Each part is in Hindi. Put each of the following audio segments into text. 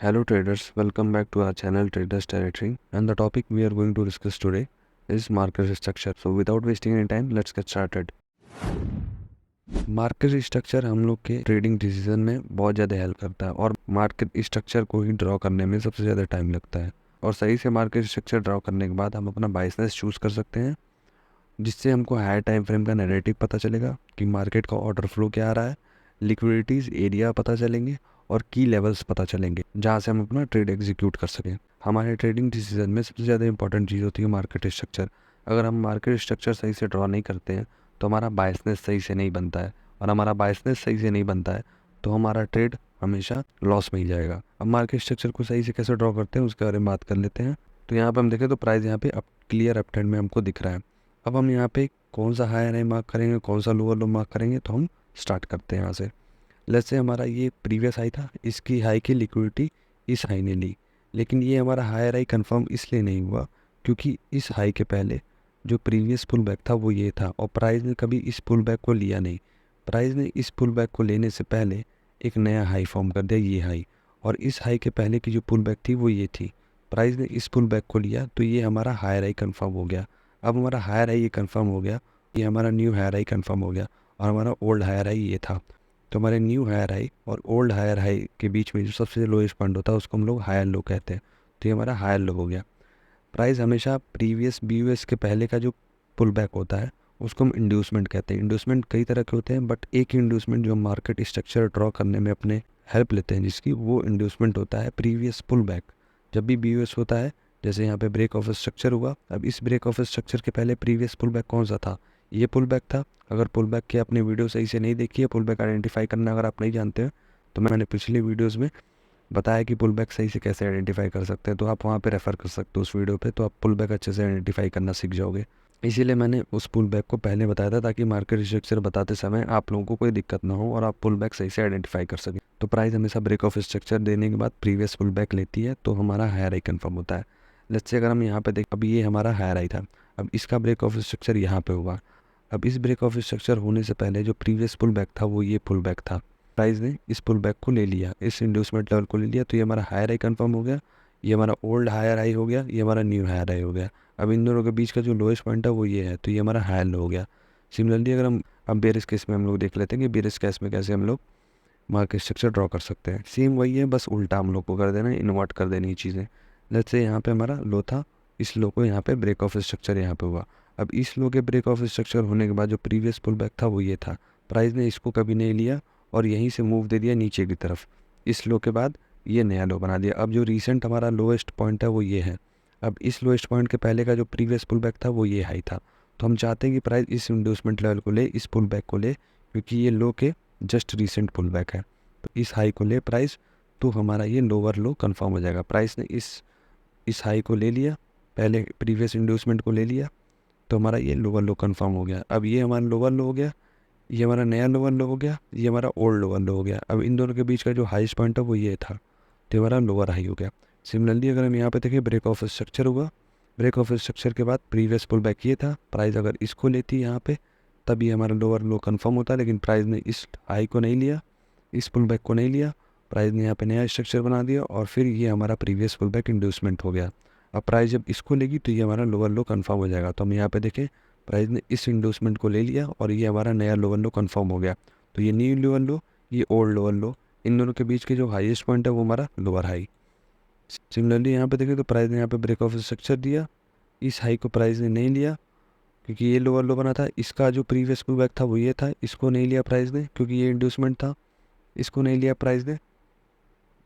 Hello traders, welcome back to our channel Traders Territory, and the topic we are going to discuss today is market structure. So without wasting any time, let's get started. Market structure हम लोग के ट्रेडिंग डिसीजन में बहुत ज़्यादा हेल्प करता है और मार्केट स्ट्रक्चर को ही ड्रॉ करने में सबसे ज़्यादा टाइम लगता है। और सही से मार्केट स्ट्रक्चर ड्रॉ करने के बाद हम अपना बाइसनेस चूज़ कर सकते हैं, जिससे हमको हायर टाइम फ्रेम का नैरेटिव पता चलेगा कि मार्केट का ऑर्डर फ्लो क्या आ रहा है, लिक्विडिटीज़ एरिया पता चलेंगे और की लेवल्स पता चलेंगे जहाँ से हम अपना ट्रेड एग्जीक्यूट कर सकें। हमारे ट्रेडिंग डिसीजन में सबसे ज़्यादा इंपॉर्टेंट चीज़ होती है मार्केट स्ट्रक्चर। अगर हम मार्केट स्ट्रक्चर सही से ड्रॉ नहीं करते हैं तो हमारा बायसनेस सही से नहीं बनता है, और हमारा बायसनेस सही से नहीं बनता है तो हमारा ट्रेड हमेशा लॉस में ही जाएगा। अब मार्केट स्ट्रक्चर को सही से कैसे ड्रॉ करते हैं उसके बारे में बात कर लेते हैं। तो यहाँ पे हम देखें तो प्राइस यहाँ पे अप क्लियर अप ट्रेंड में हमको दिख रहा है। अब हम यहाँ पे कौन सा हायर हाई मार्क करेंगे, कौन सा लोअर लो मार्क करेंगे, तो हम स्टार्ट करते हैं यहाँ से। लेट्स से हमारा ये प्रीवियस हाई था, इसकी हाई की लिक्विडिटी इस हाई ने ली, लेकिन ये हमारा हायर हाई कंफर्म इसलिए नहीं हुआ क्योंकि इस हाई के पहले जो प्रीवियस पुल बैक था वो ये था, और प्राइस ने कभी इस पुल बैक को लिया नहीं। प्राइस ने इस पुल बैक को लेने से पहले एक नया हाई फॉर्म कर दिया, ये हाई, और इस हाई के पहले की जो पुल बैक थी वो ये थी। प्राइस ने इस पुल बैक को लिया तो ये हमारा हायर हाई कंफर्म हो गया। अब हमारा हायर हाई ये कंफर्म हो गया, ये हमारा न्यू हायर हाई कंफर्म हो गया, और हमारा ओल्ड हायर हाई ये था। तो हमारे न्यू हायर हाई और ओल्ड हायर हाई के बीच में जो सबसे लोएस्ट पॉइंट होता है उसको हम लोग हायर लो कहते हैं। तो ये हमारा हायर लो हो गया। प्राइस हमेशा प्रीवियस BUS के पहले का जो पुल बैक होता है उसको हम इंड्यूसमेंट कहते हैं। इंड्यूसमेंट कई तरह के होते हैं, बट एक इंड्यूसमेंट जो मार्केट स्ट्रक्चर ड्रॉ करने में अपने हेल्प लेते हैं जिसकी, वो इंड्यूसमेंट होता है प्रीवियस पुल बैक। जब भी BUS होता है, जैसे यहाँ पे ब्रेक ऑफ स्ट्रक्चर हुआ, अब इस ब्रेक ऑफ स्ट्रक्चर के पहले प्रीवियस पुल बैक कौन सा था, ये पुल बैक था। अगर पुल बैक की आपने वीडियो सही से नहीं देखी है, पुल बैक आइडेंटिफाई करना अगर आप नहीं जानते हैं, तो मैंने पिछले वीडियोज़ में बताया कि पुल बैक सही से कैसे आइडेंटिफाई कर सकते हैं, तो आप वहाँ पे रेफ़र कर सकते हो उस वीडियो पे, तो आप पुल बैक अच्छे से आइडेंटिफाई करना सीख जाओगे। इसीलिए मैंने उस पुल बैक को पहले बताया था ताकि मार्केट स्ट्रक्चर बताते समय आप लोगों को कोई दिक्कत ना हो और आप पुल बैक सही से आइडेंटिफाई कर सकें। तो प्राइस हमेशा ब्रेक ऑफ स्ट्रक्चर देने के बाद प्रीवियस पुल बैक लेती है तो हमारा हायर हाई कन्फर्म होता है। लेट्स से अगर हम यहाँ पे देख, अब ये हमारा हायर हाई था, अब इसका ब्रेक ऑफ स्ट्रक्चर यहाँ पे हुआ। अब इस ब्रेक ऑफ स्ट्रक्चर होने से पहले जो प्रीवियस पुल बैक था वो ये पुल बैक था। प्राइस ने इस पुल बैक को ले लिया, इस इंड्यूसमेंट लेवल को ले लिया, तो ये हमारा हायर हाई कंफर्म हो गया, ये हमारा ओल्ड हायर हाई हो गया, ये हमारा न्यू हायर हाई हो गया। अब इन दोनों के बीच का जो लोएस्ट पॉइंट है वो ये है, तो ये हमारा हायर लो हो गया। सिमिलरली अगर हम अब बेरिश केस में हम लोग देख लेते हैं कि बेरिश केस में कैसे हम लोग मार्केट स्ट्रक्चर ड्रॉ कर सकते हैं। सेम वही है, बस उल्टा हम लोग को कर देना है, इन्वर्ट कर देनी चीज़ें। लेट्स से यहाँ पे हमारा लो था, इस लो को यहाँ पे ब्रेक ऑफ स्ट्रक्चर यहाँ पे हुआ। अब इस लो के ब्रेक ऑफ स्ट्रक्चर होने के बाद जो प्रीवियस पुल बैक था वो ये था। प्राइस ने इसको कभी नहीं लिया और यहीं से मूव दे दिया नीचे की तरफ। इस लो के बाद ये नया लो बना दिया। अब जो रिसेंट हमारा लोएस्ट पॉइंट है वो ये है। अब इस लोएस्ट पॉइंट के पहले का जो प्रीवियस पुल बैक था वो ये हाई था। तो हम चाहते हैं कि प्राइस इस इंड्यूसमेंट लेवल को ले, इस पुल बैक को ले, क्योंकि ये लो के जस्ट रिसेंट पुल बैक है। तो इस हाई को ले प्राइस, तो हमारा ये लोअर लो कंफर्म हो जाएगा। प्राइस ने इस हाई को ले लिया, पहले प्रीवियस इंड्यूसमेंट को ले लिया, तो हमारा ये लोअर लो कंफर्म हो गया। अब ये हमारा लोअर लो हो गया, ये हमारा नया लोअर लो हो गया, ये हमारा ओल्ड लोअर लो हो गया। अब इन दोनों के बीच का जो हाईएस्ट पॉइंट है वो ये था, तो हमारा लोअर हाई हो गया। सिमिलरली अगर हम यहाँ पे देखें, ब्रेक ऑफ स्ट्रक्चर हुआ, ब्रेक ऑफ स्ट्रक्चर के बाद प्रीवियस पुल बैक ये था। प्राइस अगर इसको लेती यहाँ पे तब ये हमारा लोअर लो कंफर्म होता है, लेकिन प्राइस ने इस हाई को नहीं लिया, इस पुल बैक को नहीं लिया। प्राइस ने यहाँ पे नया स्ट्रक्चर बना दिया और फिर ये हमारा प्रीवियस पुल बैक इंड्यूसमेंट हो गया। अब प्राइस जब इसको लेगी तो ये हमारा लोअर लो कंफर्म हो जाएगा। तो हम यहाँ पे देखें, प्राइस ने इस इंड्यूसमेंट को ले लिया और ये हमारा नया लोअर लो कंफर्म हो गया। तो ये न्यू लोअर लो, ये ओल्ड लोअर लो, इन दोनों के बीच के जो हाईएस्ट पॉइंट है वो हमारा लोअर हाई। सिमिलरली यहाँ पे देखें तो प्राइस ने यहाँ पे ब्रेक ऑफ स्ट्रक्चर दिया, इस हाई को प्राइस ने नहीं लिया क्योंकि ये लोअर लो बना था। इसका जो प्रीवियस पुल बैक था वो ये था, इसको नहीं लिया प्राइस ने क्योंकि ये इंड्यूसमेंट था, इसको नहीं लिया प्राइस ने,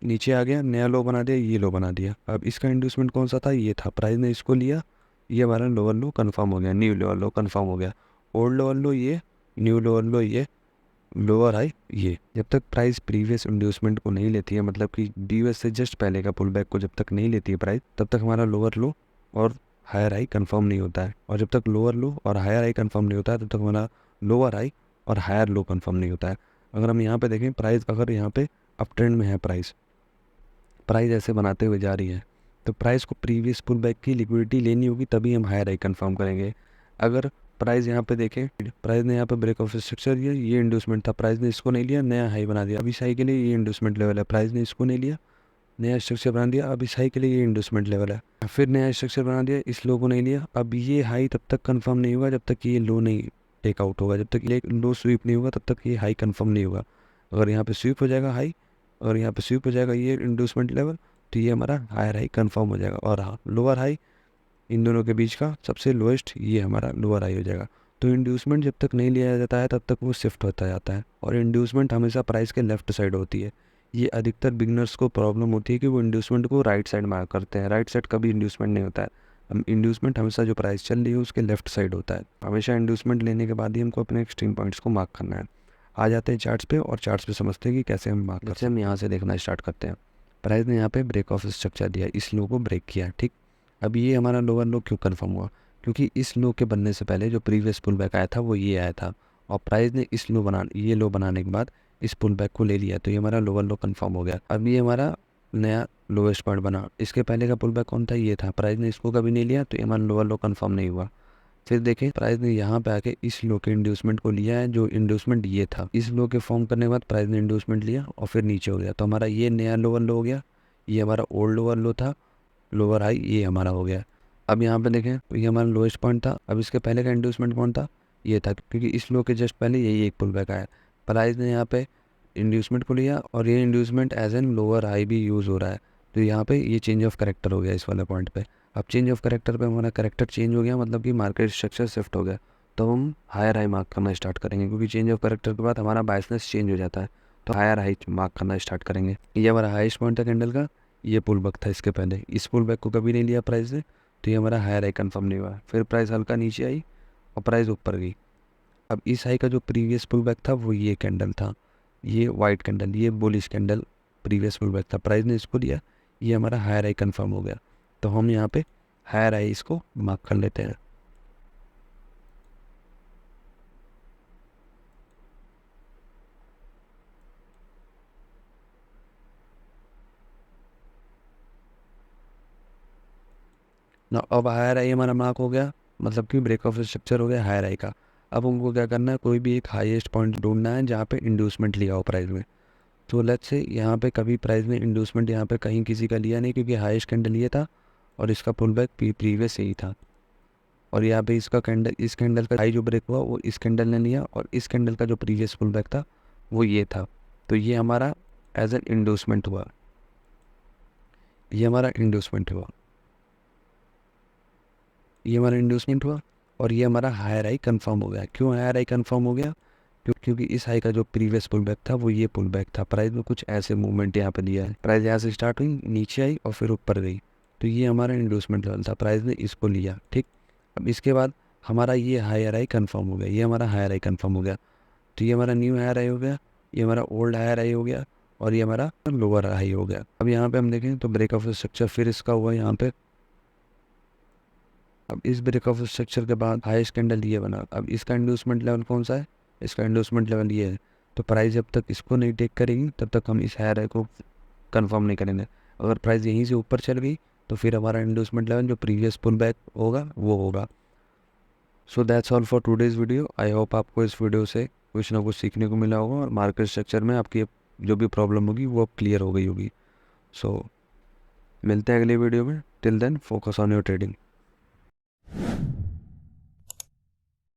नीचे आ गया, नया लो बना दिया, ये लो बना दिया। अब इसका इंड्यूसमेंट कौन सा था, ये था, प्राइस ने इसको लिया, ये हमारा लोअर लो कंफर्म हो गया, न्यू लोअर लो कंफर्म हो गया। ओल्ड लोअर लो ये, न्यू लोअर लो ये, लोअर हाई ये। जब तक प्राइस प्रीवियस इंड्यूसमेंट को नहीं लेती है, मतलब कि BUS से जस्ट पहले का पुल बैक को जब तक नहीं लेती है प्राइस, तब तक हमारा लोअर लो और हायर हाई कंफर्म नहीं होता है। और जब तक लोअर लो और हायर हाई कंफर्म नहीं होता है तब तक हमारा लोअर हाई और हायर लो कंफर्म नहीं होता है। अगर हम यहाँ पे देखें, प्राइस अगर यहाँ पे अप ट्रेंड में है, प्राइस ऐसे बनाते हुए जा रही है, तो प्राइस को प्रीवियस पुल बैक की लिक्विडिटी लेनी होगी तभी हम हायर हाई कंफर्म करेंगे। अगर प्राइस यहाँ पे देखें, प्राइस ने यहाँ पे ब्रेक ऑफ स्ट्रक्चर दिया, ये इंड्यूसमेंट था, प्राइस ने इसको नहीं लिया, नया हाई बना दिया। अभी इस हाई के लिए ये इंड्यूसमेंट लेवल है, प्राइस ने इसको नहीं लिया, नया स्ट्रक्चर बना दिया, अब इस हाई के लिए ये इंड्यूसमेंट लेवल है। फिर नया स्ट्रक्चर बना दिया, इस लो को नहीं लिया, अब ये हाई तब तक कंफर्म नहीं होगा जब तक ये लो नहीं टेकआउट होगा, जब तक ये लो स्वीप नहीं होगा तब तक ये हाई कंफर्म नहीं होगा। अगर यहाँ पे स्वीप हो जाएगा हाई और यहाँ पे स्वीप हो जाएगा ये इंड्यूसमेंट लेवल, तो ये हमारा हायर हाई कंफर्म हो जाएगा। और हाँ, लोअर हाई इन दोनों के बीच का सबसे लोएस्ट ये हमारा लोअर हाई हो जाएगा। तो इंड्यूसमेंट जब तक नहीं लिया जाता है तब तक वो शिफ्ट होता जाता है, और इंड्यूसमेंट हमेशा प्राइस के लेफ्ट साइड होती है। ये अधिकतर बिगनर्स को प्रॉब्लम होती है कि वो इंड्यूसमेंट को राइट साइड मार्क करते हैं, राइट साइड कभी इंड्यूसमेंट नहीं होता है। हम इंड्यूसमेंट हमेशा जो प्राइस चल रही है उसके लेफ्ट साइड होता है। हमेशा इंड्यूसमेंट लेने के बाद ही हमको अपने एक्सट्रीम पॉइंट्स को मार्क करना है। आ जाते हैं चार्ट्स पे, और चार्ट्स पे समझते हैं कि कैसे हम मार्क करते हैं। हम यहाँ से देखना स्टार्ट करते हैं। प्राइस ने यहाँ पे ब्रेक ऑफ स्ट्रक्चर दिया, इस लो को ब्रेक किया, ठीक। अब ये हमारा लोअर लो क्यों कंफर्म हुआ? क्योंकि इस लो के बनने से पहले जो प्रीवियस पुल बैक आया था वो ये आया था, और प्राइस ने इस ये लो बनाने के बाद इस पुल बैक को ले लिया, तो ये हमारा लोअर लो कंफर्म हो गया। अब ये हमारा नया लोवेस्ट पॉइंट बना। इसके पहले का पुल बैक कौन था? ये था। प्राइस ने इसको कभी नहीं लिया, तो ये हमारा लोअर लो कंफर्म नहीं हुआ। फिर देखें, प्राइस ने यहाँ पे आके इस लो के इंड्यूसमेंट को लिया है, जो इंड्यूसमेंट ये था। इस लो के फॉर्म करने के बाद प्राइस ने इंड्यूसमेंट लिया और फिर नीचे हो गया, तो हमारा ये नया लोअर लो हो गया। ये हमारा ओल्ड लोअर लो था, लोअर हाई ये हमारा हो गया। अब यहाँ पे देखें तो ये हमारा लोएस्ट पॉइंट था। अब इसके पहले का इंड्यूसमेंट कौन था? ये था, क्योंकि इस लो के जस्ट पहले यही एक पुल बैक आया। प्राइस ने यहाँ पे इंड्यूसमेंट को लिया, और ये inducement as an lower high भी यूज़ हो रहा है, तो यहाँ पे ये चेंज ऑफ करेक्टर हो गया इस वाले पॉइंट पे। अब चेंज ऑफ करेक्टर पे हमारा करेक्टर चेंज हो गया, मतलब कि मार्केट स्ट्रक्चर शिफ्ट हो गया, तो हम हायर हाई मार्क करना स्टार्ट करेंगे, क्योंकि चेंज ऑफ करेक्टर के बाद हमारा बायसनेस चेंज हो जाता है, तो हायर हाई मार्क करना स्टार्ट करेंगे। ये हमारा हाईएस्ट पॉइंट था कैंडल का, ये पुल बैक था इसके पहले। इस पुल बैक को कभी नहीं लिया प्राइस ने, तो ये हमारा हायर हाई कंफर्म नहीं हुआ। फिर प्राइस हल्का नीचे आई और प्राइस ऊपर गई। अब इस हाई का जो प्रीवियस पुल बैक था वो ये कैंडल था, ये वाइट कैंडल, ये bullish candle previous pull back था। प्राइस ने इसको लिया, ये हमारा हायर हाई कंफर्म हो गया, तो हम यहाँ पे हायर हाई इसको मार्क कर लेते हैं। ना, अब हायर आई हमारा मार्क हो गया, मतलब कि ब्रेक ऑफ स्ट्रक्चर हो गया हायर आई का। अब हमको क्या करना है, कोई भी एक हाईएस्ट पॉइंट ढूंढना है जहाँ पे इंड्यूसमेंट लिया हो प्राइस में। तो लेट्स से यहाँ पे कभी प्राइस ने इंड्यूसमेंट यहाँ पे कहीं किसी का लिया नहीं, क्योंकि हाईएस्ट कैंडल ये था और इसका पुल बैक प्रीवियस यही था। और यहाँ पे इसका कैंडल, इस कैंडल का हाई जो ब्रेक हुआ वो इस कैंडल ने लिया, और इस कैंडल का जो प्रीवियस पुल बैक था वो ये था, तो ये हमारा एज एन इंड्यूसमेंट हुआ, ये हमारा इंड्यूसमेंट हुआ, ये हमारा इंड्यूसमेंट हुआ, और ये हमारा हायर हाई कंफर्म हो गया। क्यों हायर हाई कंफर्म हो गया? क्योंकि इस हाई का जो प्रीवियस पुल बैक था वो ये पुल बैक था। प्राइस में कुछ ऐसे मूवमेंट यहाँ पे दिया है, प्राइस यहाँ से स्टार्ट हुई, नीचे आई और फिर ऊपर गई, तो ये हमारा इंड्यूसमेंट लेवल था, प्राइस ने इसको लिया, ठीक। अब इसके बाद हमारा ये हायर हाई कंफर्म हो गया, ये हमारा हायर हाई कंफर्म हो गया, तो ये हमारा न्यू हायर हाई हो गया, ये हमारा ओल्ड हायर हाई हो गया, और ये हमारा लोअर हाई हो गया। अब यहाँ पे हम देखें तो ब्रेक ऑफ स्ट्रक्चर फिर इसका हुआ यहाँ पे। अब इस ब्रेक ऑफ स्ट्रक्चर के बाद हाईएस्ट कैंडल ये बना। अब इसका इंड्यूसमेंट लेवल कौन सा है? इसका इंड्यूसमेंट लेवल ये है, तो प्राइस जब तक इसको नहीं टेक करेगी तब तक हम इस हायर हाई को कंफर्म नहीं करेंगे। अगर प्राइस यहीं से ऊपर चल गई तो फिर हमारा इंड्यूसमेंट लेवल जो प्रीवियस पुल बैक होगा वो होगा। So that's all for today's video. I hope आपको इस वीडियो से कुछ ना कुछ सीखने को मिला होगा, और मार्केट स्ट्रक्चर में आपकी जो भी प्रॉब्लम होगी वो अब क्लियर हो गई होगी। सो मिलते हैं अगले वीडियो में। Till then focus on your trading.